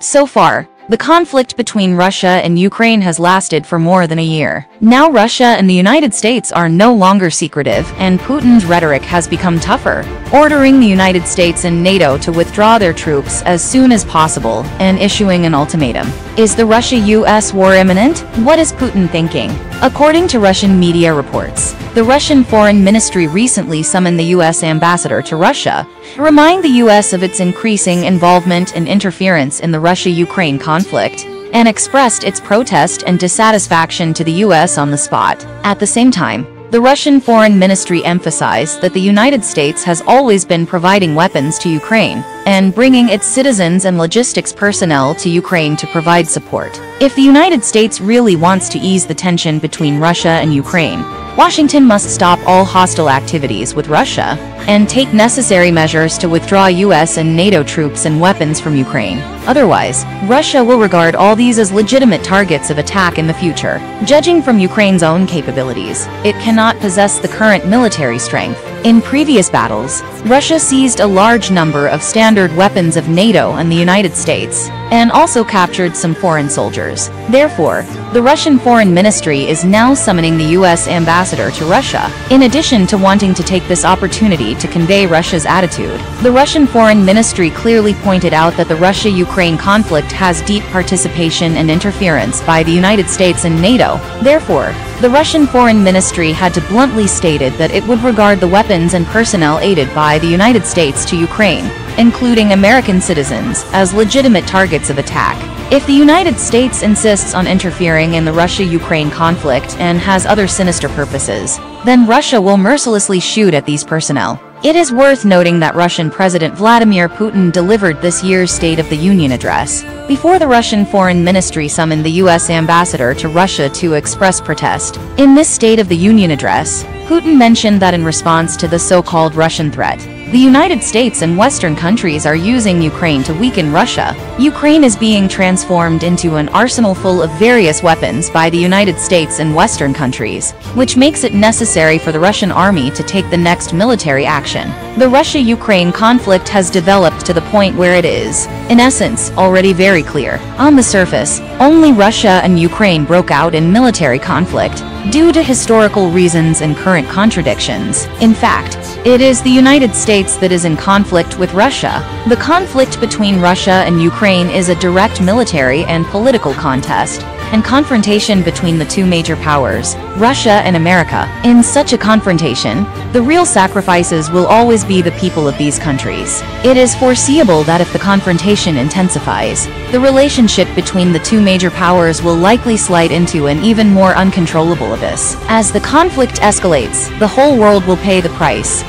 So far, the conflict between Russia and Ukraine has lasted for more than a year. Now Russia and the United States are no longer secretive, and Putin's rhetoric has become tougher, ordering the United States and NATO to withdraw their troops as soon as possible and issuing an ultimatum. Is the Russia-US war imminent? What is Putin thinking? According to Russian media reports, the Russian Foreign Ministry recently summoned the U.S. ambassador to Russia to remind the U.S. of its increasing involvement and interference in the Russia-Ukraine conflict, and expressed its protest and dissatisfaction to the U.S. on the spot. At the same time, the Russian Foreign Ministry emphasized that the United States has always been providing weapons to Ukraine and bringing its citizens and logistics personnel to Ukraine to provide support. If the United States really wants to ease the tension between Russia and Ukraine, Washington must stop all hostile activities with Russia and take necessary measures to withdraw U.S. and NATO troops and weapons from Ukraine. Otherwise, Russia will regard all these as legitimate targets of attack in the future. Judging from Ukraine's own capabilities, it cannot possess the current military strength. In previous battles, Russia seized a large number of standard weapons of NATO and the United States, and also captured some foreign soldiers. Therefore, the Russian Foreign Ministry is now summoning the U.S. ambassador to Russia. In addition to wanting to take this opportunity to convey Russia's attitude, the Russian Foreign Ministry clearly pointed out that the Russia-Ukraine conflict has deep participation and interference by the United States and NATO. Therefore, the Russian Foreign Ministry had to bluntly stated that it would regard the weapons and personnel aided by the United States to Ukraine, including American citizens, as legitimate targets of attack. If the United States insists on interfering in the Russia-Ukraine conflict and has other sinister purposes, then Russia will mercilessly shoot at these personnel. It is worth noting that Russian President Vladimir Putin delivered this year's State of the Union address before the Russian Foreign Ministry summoned the U.S. ambassador to Russia to express protest. In this State of the Union address, Putin mentioned that in response to the so-called Russian threat, the United States and Western countries are using Ukraine to weaken Russia. Ukraine is being transformed into an arsenal full of various weapons by the United States and Western countries, which makes it necessary for the Russian army to take the next military action. The Russia-Ukraine conflict has developed to the point where it is, in essence, already very clear. On the surface, only Russia and Ukraine broke out in military conflict due to historical reasons and current contradictions. In fact, it is the United States that is in conflict with Russia. The conflict between Russia and Ukraine is a direct military and political contest and confrontation between the two major powers, Russia and America. In such a confrontation, the real sacrifices will always be the people of these countries. It is foreseeable that if the confrontation intensifies, the relationship between the two major powers will likely slide into an even more uncontrollable abyss. As the conflict escalates, the whole world will pay the price.